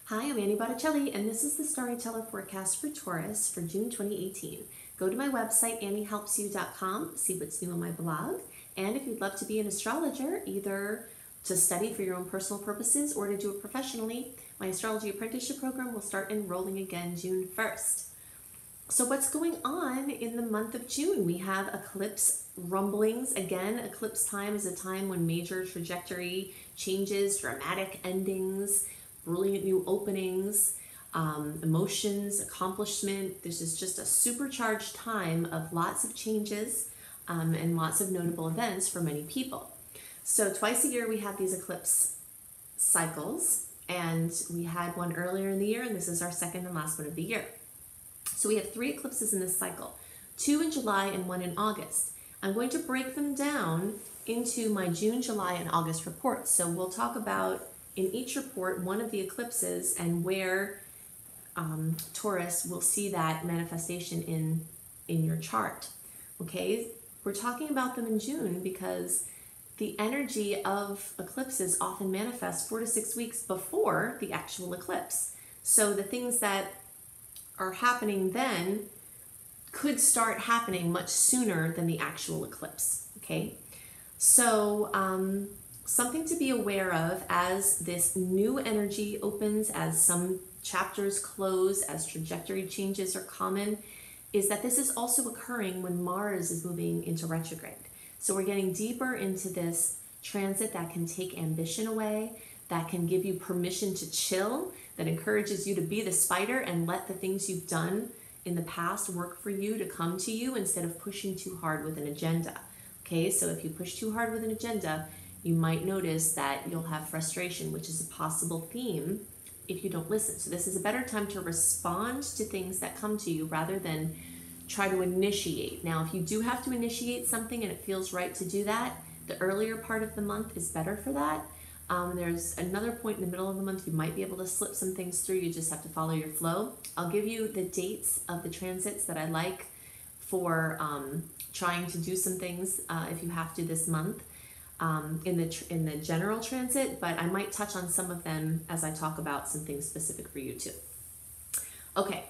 Hi, I'm Annie Botticelli, and this is the Storyteller Forecast for Taurus for June 2018. Go to my website, anniehelpsyou.com, see what's new on my blog, and if you'd love to be an astrologer, either to study for your own personal purposes or to do it professionally, my astrology apprenticeship program will start enrolling again June 1st. So what's going on in the month of June? We have eclipse rumblings. Again, eclipse time is a time when major trajectory changes, dramatic endings, brilliant new openings, emotions, accomplishment. This is just a supercharged time of lots of changes and lots of notable events for many people. So twice a year we have these eclipse cycles, and we had one earlier in the year, and this is our second and last one of the year. So we have 3 eclipses in this cycle, 2 in July and 1 in August. I'm going to break them down into my June, July, and August reports. So we'll talk about in each report one of the eclipses and where Taurus will see that manifestation in your chart. Okay, we're talking about them in June because the energy of eclipses often manifests 4 to 6 weeks before the actual eclipse. So the things that are happening then could start happening much sooner than the actual eclipse. Okay, so something to be aware of as this new energy opens, as some chapters close, as trajectory changes are common, is that this is also occurring when Mars is moving into retrograde. So we're getting deeper into this transit that can take ambition away, that can give you permission to chill, that encourages you to be the spider and let the things you've done in the past work for you to come to you instead of pushing too hard with an agenda. Okay, so if you push too hard with an agenda, you might notice that you'll have frustration, which is a possible theme if you don't listen. So this is a better time to respond to things that come to you rather than try to initiate. Now, if you do have to initiate something and it feels right to do that, the earlier part of the month is better for that. There's another point in the middle of the month you might be able to slip some things through. You just have to follow your flow. I'll give you the dates of the transits that I like for trying to do some things if you have to this month in the general transit, but I might touch on some of them as I talk about some things specific for you too. Okay,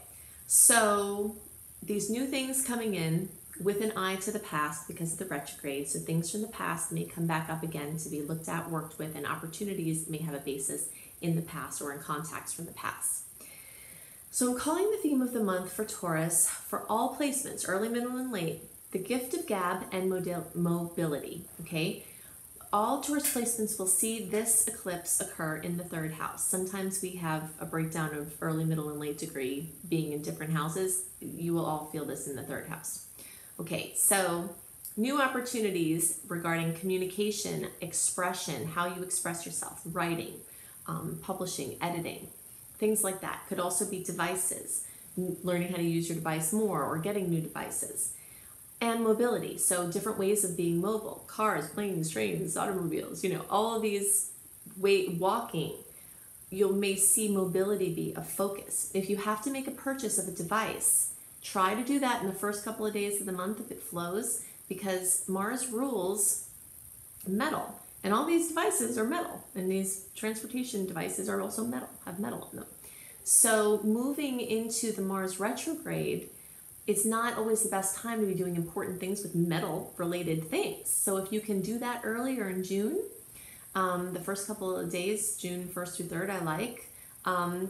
so these new things coming in with an eye to the past because of the retrograde. So things from the past may come back up again to be looked at, worked with, and opportunities may have a basis in the past or in contacts from the past. So I'm calling the theme of the month for Taurus, for all placements, early, middle, and late, the gift of gab and mobility, okay? All Taurus placements will see this eclipse occur in the 3rd house. Sometimes we have a breakdown of early, middle, and late degree being in different houses. You will all feel this in the 3rd house. Okay, so new opportunities regarding communication, expression, how you express yourself, writing, publishing, editing, things like that. Could also be devices, learning how to use your device more or getting new devices. And mobility, so different ways of being mobile, cars, planes, trains, automobiles, you know, all of these walking, you may see mobility be a focus. If you have to make a purchase of a device, try to do that in the first couple of days of the month if it flows, because Mars rules metal, and all these devices are metal, and these transportation devices are also metal, have metal in them. So moving into the Mars retrograde, it's not always the best time to be doing important things with metal-related things. So if you can do that earlier in June, the first couple of days, June 1st through 3rd, I like.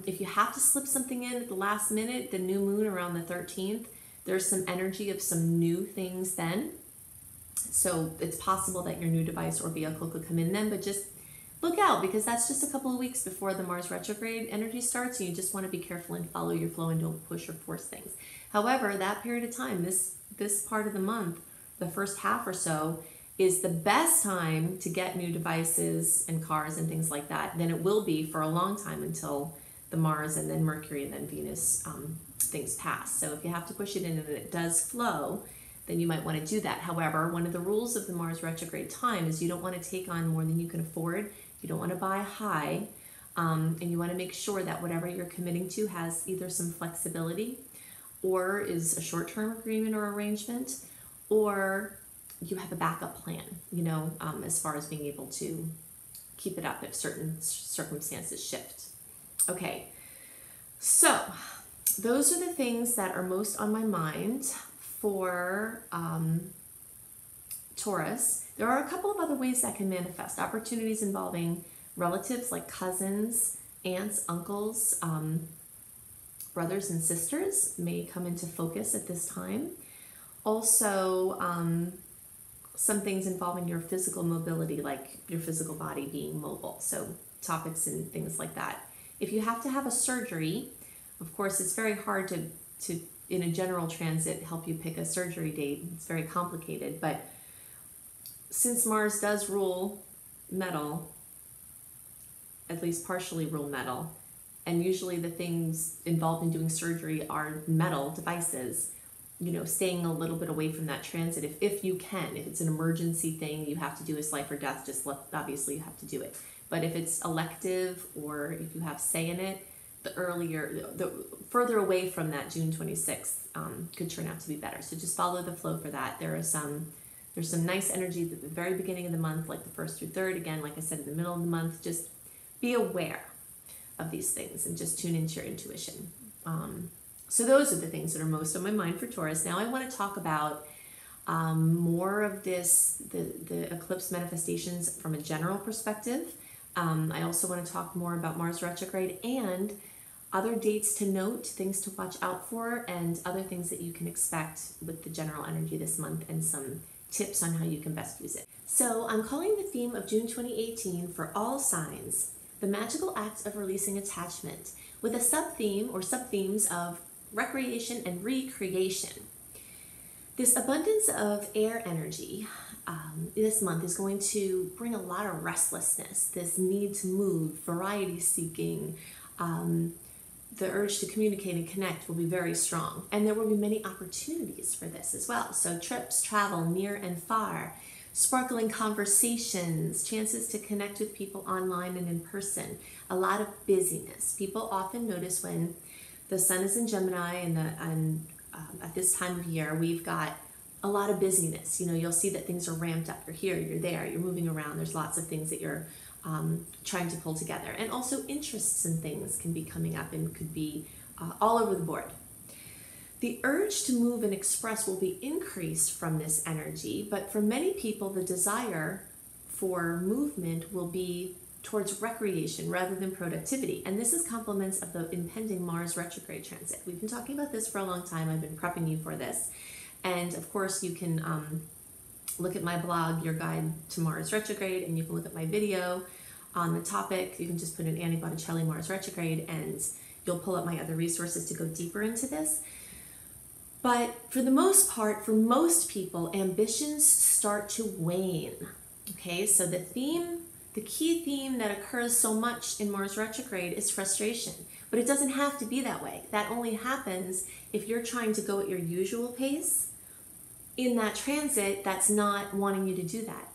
If you have to slip something in at the last minute, the new moon around the 13th, there's some energy of some new things then. So it's possible that your new device or vehicle could come in then, but just look out because that's just a couple of weeks before the Mars retrograde energy starts. And you just want to be careful and follow your flow and don't push or force things. However, that period of time, this part of the month, the first half or so, is the best time to get new devices and cars and things like that than it will be for a long time until the Mars and then Mercury and then Venus things pass. So if you have to push it in and it does flow, then you might want to do that. However, one of the rules of the Mars retrograde time is you don't want to take on more than you can afford. You don't want to buy high, and you want to make sure that whatever you're committing to has either some flexibility or is a short-term agreement or arrangement, or you have a backup plan, you know, as far as being able to keep it up if certain circumstances shift. Okay, So those are the things that are most on my mind for Taurus. There are a couple of other ways that can manifest. Opportunities involving relatives like cousins, aunts, uncles, brothers and sisters may come into focus at this time. Also, some things involving your physical mobility, like your physical body being mobile. So topics and things like that. If you have to have a surgery, of course, it's very hard to in a general transit, help you pick a surgery date. It's very complicated. But since Mars does rule metal, at least partially rule metal, and usually the things involved in doing surgery are metal devices, you know, staying a little bit away from that transit if you can. If it's an emergency thing, you have to do, it's life or death, obviously you have to do it. But if it's elective or if you have say in it, the further away from that June 26th could turn out to be better. So just follow the flow for that. There's some nice energy at the very beginning of the month, like the 1st through 3rd. Again, like I said, in the middle of the month, just be aware of these things and just tune into your intuition. So those are the things that are most on my mind for Taurus. Now I want to talk about more of this, the eclipse manifestations from a general perspective. I also want to talk more about Mars retrograde and other dates to note, things to watch out for, and other things that you can expect with the general energy this month and some tips on how you can best use it. So I'm calling the theme of June 2018 for all signs, the magical act of releasing attachment, with a sub-theme or sub-themes of recreation and recreation. This abundance of air energy this month is going to bring a lot of restlessness, this need to move, variety seeking, the urge to communicate and connect will be very strong. And there will be many opportunities for this as well. So trips, travel near and far, sparkling conversations, chances to connect with people online and in person, a lot of busyness. People often notice when the sun is in Gemini and at this time of year, we've got a lot of busyness. You know, you'll see that things are ramped up. You're here, you're there, you're moving around. There's lots of things that you're trying to pull together. And also interests and things can be coming up and could be all over the board. The urge to move and express will be increased from this energy, but for many people, the desire for movement will be towards recreation rather than productivity. And this is compliments of the impending Mars retrograde transit. We've been talking about this for a long time. I've been prepping you for this. And of course, you can look at my blog, Your Guide to Mars Retrograde, and you can look at my video on the topic. You can just put in Annie Botticelli Mars Retrograde, and you'll pull up my other resources to go deeper into this. But for the most part, for most people, ambitions start to wane. Okay, so the key theme that occurs so much in Mars retrograde is frustration. But it doesn't have to be that way. That only happens if you're trying to go at your usual pace in that transit that's not wanting you to do that.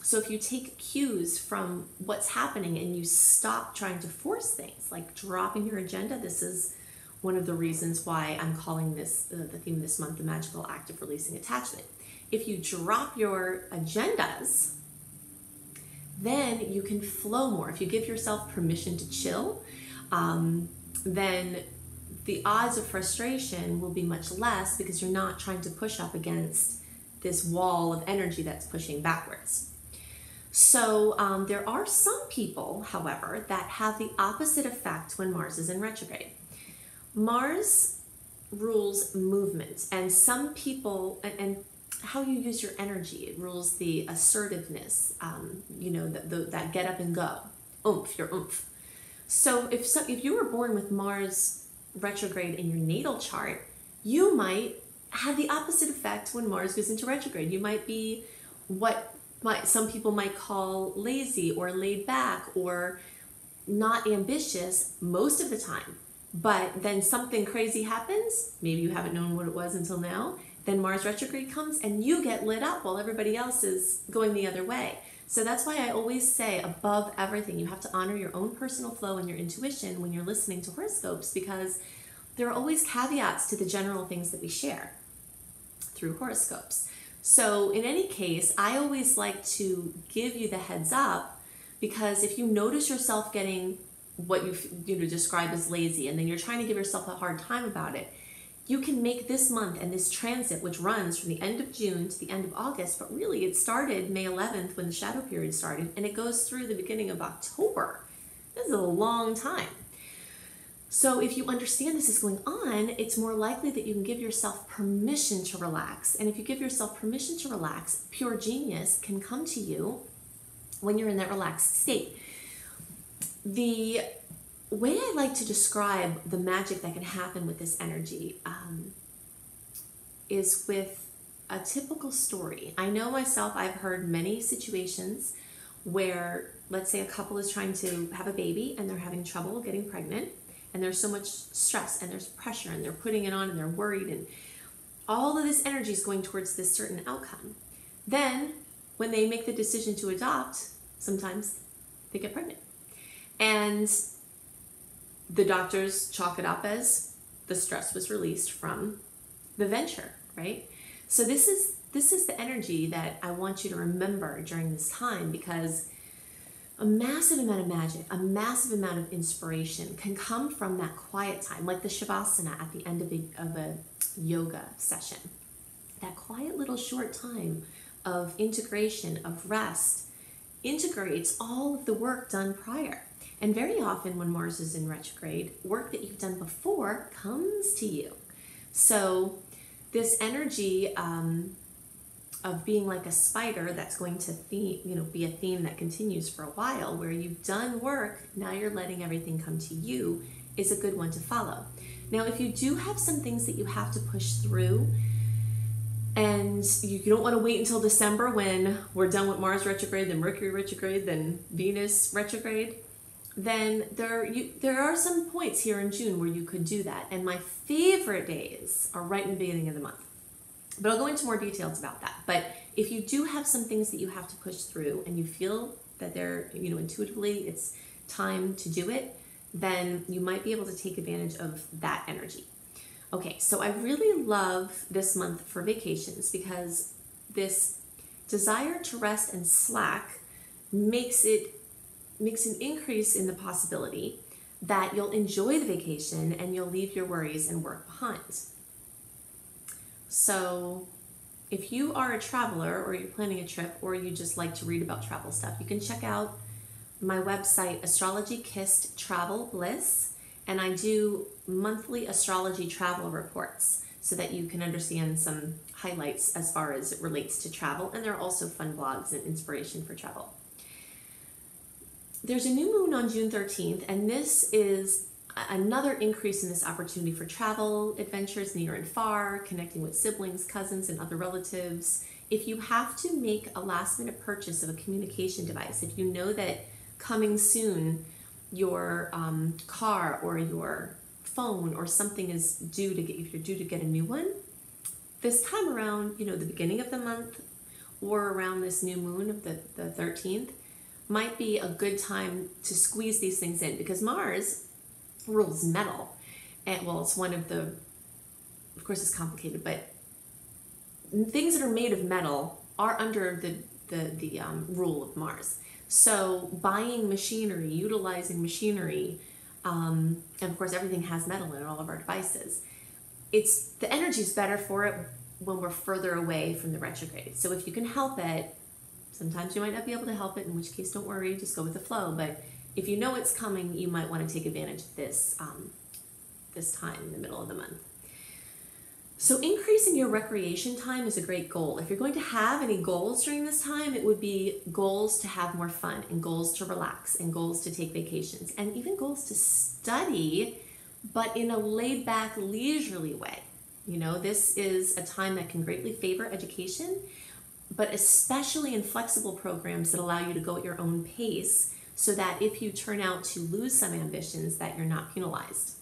So if you take cues from what's happening and you stop trying to force things, like dropping your agenda, this is one of the reasons why I'm calling this, the theme this month, the magical act of releasing attachment. If you drop your agendas, then you can flow more. If you give yourself permission to chill, then the odds of frustration will be much less because you're not trying to push up against this wall of energy that's pushing backwards. So there are some people, however, that have the opposite effect when Mars is in retrograde. Mars rules movement, and some people, and how you use your energy, it rules the assertiveness, you know, that get up and go, your oomph. So if you were born with Mars retrograde in your natal chart, you might have the opposite effect when Mars goes into retrograde. You might be what some people might call lazy or laid back or not ambitious most of the time. But then something crazy happens, maybe you haven't known what it was until now, then Mars retrograde comes and you get lit up while everybody else is going the other way. So that's why I always say, above everything, you have to honor your own personal flow and your intuition when you're listening to horoscopes, because there are always caveats to the general things that we share through horoscopes. So in any case, I always like to give you the heads up, because if you notice yourself getting what you describe as lazy, and then you're trying to give yourself a hard time about it, you can make this month and this transit, which runs from the end of June to the end of August, but really it started May 11th when the shadow period started, and it goes through the beginning of October. This is a long time. So if you understand this is going on, it's more likely that you can give yourself permission to relax. And if you give yourself permission to relax, pure genius can come to you when you're in that relaxed state. The way I like to describe the magic that can happen with this energy is with a typical story. I know myself, I've heard many situations where, let's say a couple is trying to have a baby and they're having trouble getting pregnant, and there's so much stress and there's pressure and they're putting it on and they're worried, and all of this energy is going towards this certain outcome. Then when they make the decision to adopt, sometimes they get pregnant. And the doctors chalk it up as the stress was released from the venture, right? So this is the energy that I want you to remember during this time, because a massive amount of magic, a massive amount of inspiration can come from that quiet time, like the Shavasana at the end of a yoga session. That quiet little short time of integration, of rest, integrates all of the work done prior. And very often when Mars is in retrograde, work that you've done before comes to you. So this energy of being like a spider that's going to be a theme that continues for a while, where you've done work, now you're letting everything come to you, is a good one to follow. Now, if you do have some things that you have to push through, and you don't want to wait until December when we're done with Mars retrograde, then Mercury retrograde, then Venus retrograde, then there are some points here in June where you could do that. And my favorite days are right in the beginning of the month. But I'll go into more details about that. But if you do have some things that you have to push through and you feel that they're, intuitively it's time to do it, then you might be able to take advantage of that energy. Okay, so I really love this month for vacations, because this desire to rest and slack makes an increase in the possibility that you'll enjoy the vacation and you'll leave your worries and work behind. So if you are a traveler, or you're planning a trip, or you just like to read about travel stuff, you can check out my website, Astrology Kissed Travel Bliss, and I do monthly astrology travel reports so that you can understand some highlights as far as it relates to travel, and there are also fun blogs and inspiration for travel. There's a new moon on June 13th, and this is another increase in this opportunity for travel, adventures near and far, connecting with siblings, cousins, and other relatives. If you have to make a last-minute purchase of a communication device, if you know that coming soon your car or your phone or something is due to get, if you're due to get a new one, this time around, the beginning of the month or around this new moon of the 13th, might be a good time to squeeze these things in, because Mars rules metal. And well, it's one of of course it's complicated, but things that are made of metal are under the rule of Mars. So buying machinery, utilizing machinery, and of course everything has metal in it, all of our devices. The energy is better for it when we're further away from the retrograde. So if you can help it, sometimes you might not be able to help it, in which case don't worry, just go with the flow. But if you know it's coming, you might want to take advantage of this time in the middle of the month. So increasing your recreation time is a great goal. If you're going to have any goals during this time, it would be goals to have more fun, and goals to relax, and goals to take vacations, and even goals to study, but in a laid back, leisurely way. This is a time that can greatly favor education, but especially in flexible programs that allow you to go at your own pace, so that if you turn out to lose some ambitions, that you're not penalized.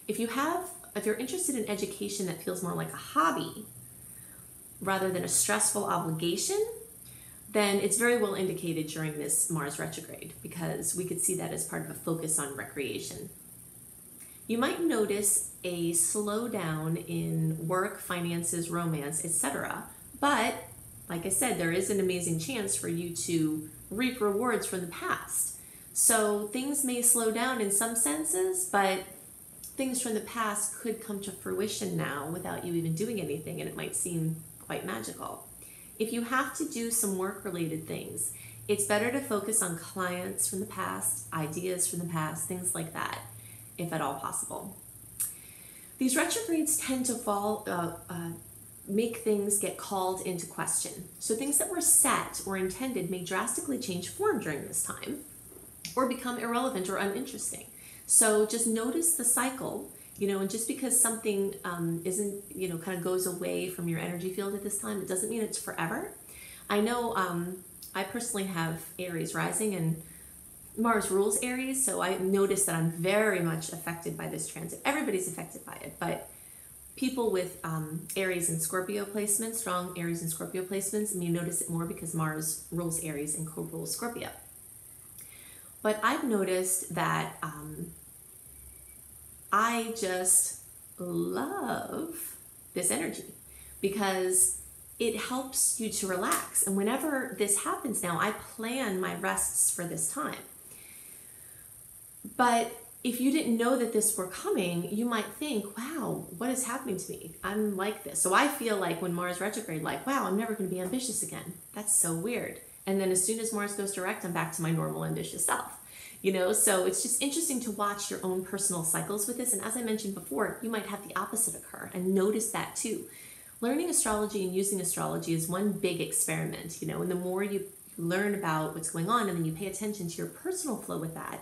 If you're interested in education that feels more like a hobby rather than a stressful obligation, then it's very well indicated during this Mars retrograde, because we could see that as part of a focus on recreation. You might notice a slowdown in work, finances, romance, etc. But like I said, there is an amazing chance for you to reap rewards from the past. So things may slow down in some senses, but things from the past could come to fruition now without you even doing anything, and it might seem quite magical. If you have to do some work-related things, it's better to focus on clients from the past, ideas from the past, things like that, if at all possible. These retrogrades tend to make things get called into question. So things that were set or intended may drastically change form during this time or become irrelevant or uninteresting. So just notice the cycle, and just because something isn't, kind of goes away from your energy field at this time, it doesn't mean it's forever. I know I personally have Aries rising, and Mars rules Aries, so I notice that I'm very much affected by this transit. Everybody's affected by it, but people with Aries and Scorpio placements, strong Aries and Scorpio placements, may notice it more because Mars rules Aries and co-rules Scorpio. But I've noticed that I just love this energy because it helps you to relax. And whenever this happens now, I plan my rests for this time. But if you didn't know that this were coming, you might think, wow, what is happening to me? I'm like this. So I feel like when Mars retrograde, like, wow, I'm never going to be ambitious again. That's so weird. And then as soon as Mars goes direct, I'm back to my normal ambitious self. So it's just interesting to watch your own personal cycles with this. And as I mentioned before, you might have the opposite occur, and notice that too. Learning astrology and using astrology is one big experiment, and the more you learn about what's going on and then you pay attention to your personal flow with that,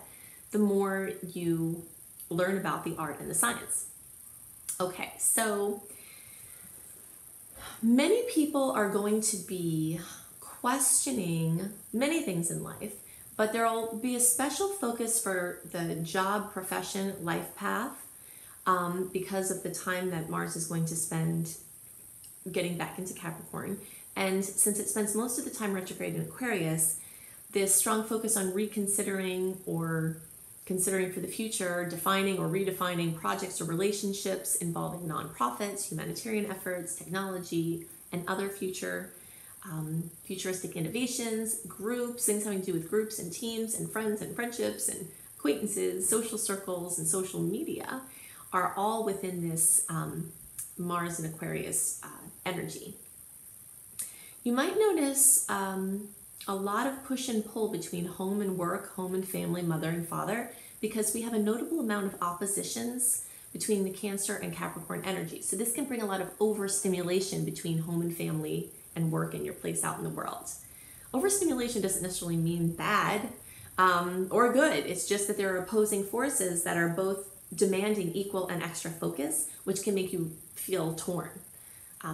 the more you learn about the art and the science. Okay, so many people are going to be questioning many things in life, but there will be a special focus for the job, profession, life path because of the time that Mars is going to spend getting back into Capricorn. And since it spends most of the time retrograde in Aquarius, this strong focus on reconsidering or considering for the future, defining or redefining projects or relationships involving nonprofits, humanitarian efforts, technology, and other futuristic innovations, groups, things having to do with groups and teams and friends and friendships and acquaintances, social circles, and social media are all within this Mars and Aquarius energy. You might notice a lot of push and pull between home and work, home and family, mother and father, because we have a notable amount of oppositions between the Cancer and Capricorn energy. So this can bring a lot of overstimulation between home and family and work and your place out in the world. Overstimulation doesn't necessarily mean bad or good. It's just that there are opposing forces that are both demanding equal and extra focus, which can make you feel torn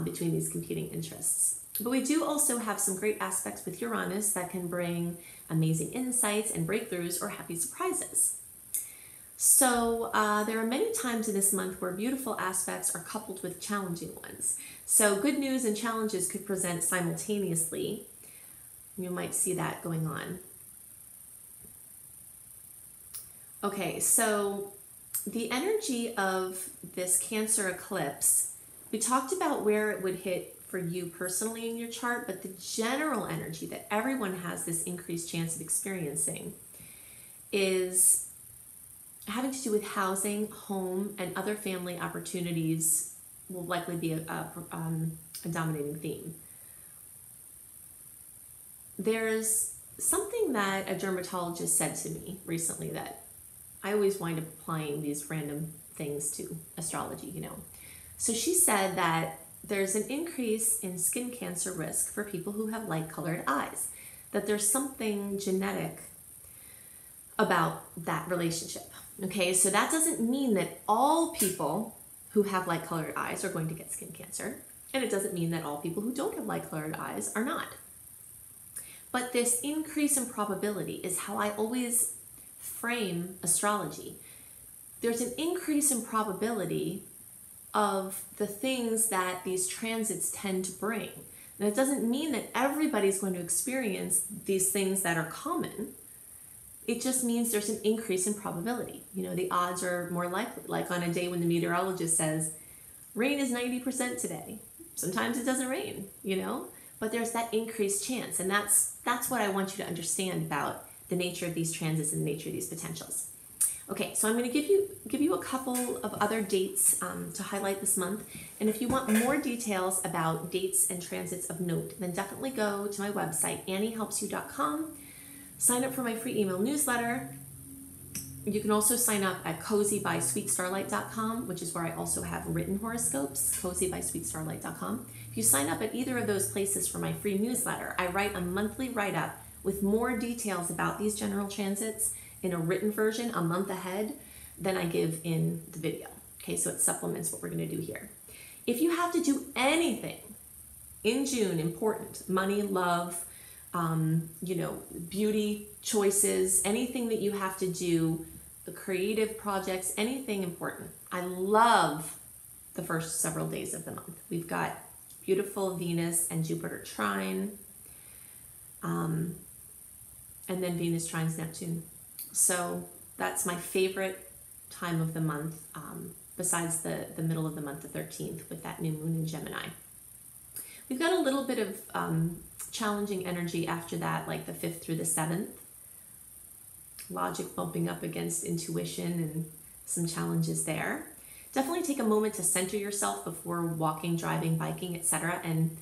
between these competing interests. But we do also have some great aspects with Uranus that can bring amazing insights and breakthroughs or happy surprises. So there are many times in this month where beautiful aspects are coupled with challenging ones. So good news and challenges could present simultaneously. You might see that going on. Okay, so the energy of this Cancer eclipse, we talked about where it would hit for you personally in your chart, but the general energy that everyone has this increased chance of experiencing is having to do with housing, home, and other family opportunities will likely be a dominating theme. There's something that a dermatologist said to me recently that I always wind up applying these random things to astrology, So she said that there's an increase in skin cancer risk for people who have light-colored eyes, that there's something genetic about that relationship. Okay, so that doesn't mean that all people who have light-colored eyes are going to get skin cancer, and it doesn't mean that all people who don't have light-colored eyes are not. But this increase in probability is how I always frame astrology. There's an increase in probability of the things that these transits tend to bring. And it doesn't mean that everybody's going to experience these things that are common. It just means there's an increase in probability. The odds are more likely. Like on a day when the meteorologist says, rain is 90% today. Sometimes it doesn't rain, but there's that increased chance. And that's what I want you to understand about the nature of these transits and the nature of these potentials. Okay, so I'm going to give you a couple of other dates to highlight this month. And if you want more details about dates and transits of note, then definitely go to my website, anniehelpsyou.com. Sign up for my free email newsletter. You can also sign up at cozybysweetstarlight.com, which is where I also have written horoscopes, cozybysweetstarlight.com. If you sign up at either of those places for my free newsletter, I write a monthly write-up with more details about these general transits in a written version a month ahead than I give in the video. Okay, so it supplements what we're going to do here. If you have to do anything in June, important, money, love, beauty choices, anything that you have to do, the creative projects, anything important. I love the first several days of the month. We've got beautiful Venus and Jupiter trine, and then Venus trines Neptune. So that's my favorite time of the month, besides the middle of the month, the 13th, with that new moon in Gemini. We've got a little bit of challenging energy after that, like the 5th through the 7th. Logic bumping up against intuition and some challenges there. Definitely take a moment to center yourself before walking, driving, biking, etc. And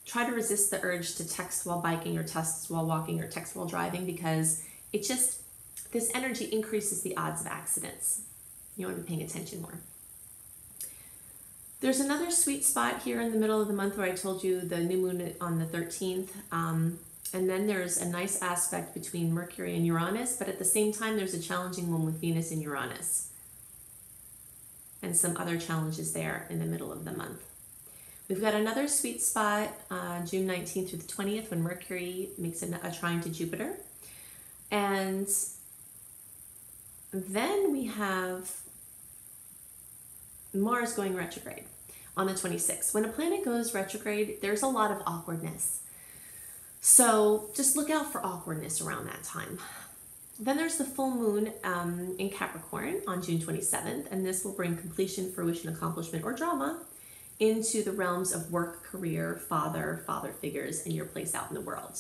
try to resist the urge to text while biking or text while walking or text while driving, because it just, this energy increases the odds of accidents. You want to be paying attention more. There's another sweet spot here in the middle of the month where I told you the new moon on the 13th. And then there's a nice aspect between Mercury and Uranus, but at the same time, there's a challenging one with Venus and Uranus. And some other challenges there in the middle of the month. We've got another sweet spot, June 19th through the 20th, when Mercury makes a trine to Jupiter. And then we have Mars going retrograde on the 26th. When a planet goes retrograde, there's a lot of awkwardness. So just look out for awkwardness around that time. Then there's the full moon in Capricorn on June 27th, and this will bring completion, fruition, accomplishment, or drama into the realms of work, career, father figures, and your place out in the world.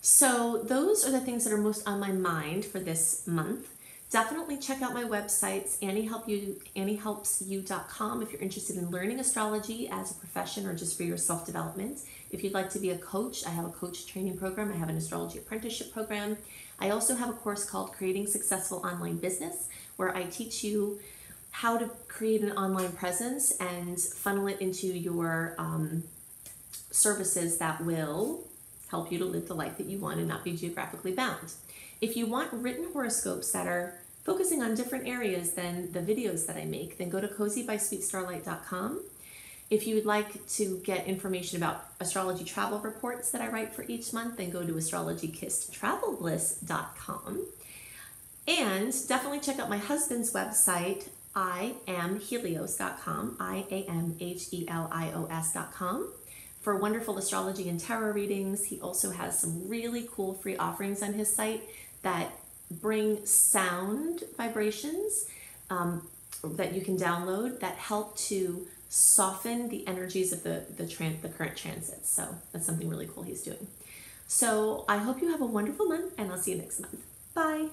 So those are the things that are most on my mind for this month. Definitely check out my websites, anniehelpsyou.com, if you're interested in learning astrology as a profession or just for your self-development. If you'd like to be a coach, I have a coach training program. I have an astrology apprenticeship program. I also have a course called Creating Successful Online Business, where I teach you how to create an online presence and funnel it into your services that will help you to live the life that you want and not be geographically bound. If you want written horoscopes that are focusing on different areas than the videos that I make, then go to cozybysweetstarlight.com. If you would like to get information about astrology travel reports that I write for each month, then go to astrologykissedtravelbliss.com. And definitely check out my husband's website, iamhelios.com, iamhelios.com, for wonderful astrology and tarot readings. He also has some really cool free offerings on his site that bring sound vibrations that you can download that help to soften the energies of the current transits. So that's something really cool he's doing. So I hope you have a wonderful month, and I'll see you next month. Bye.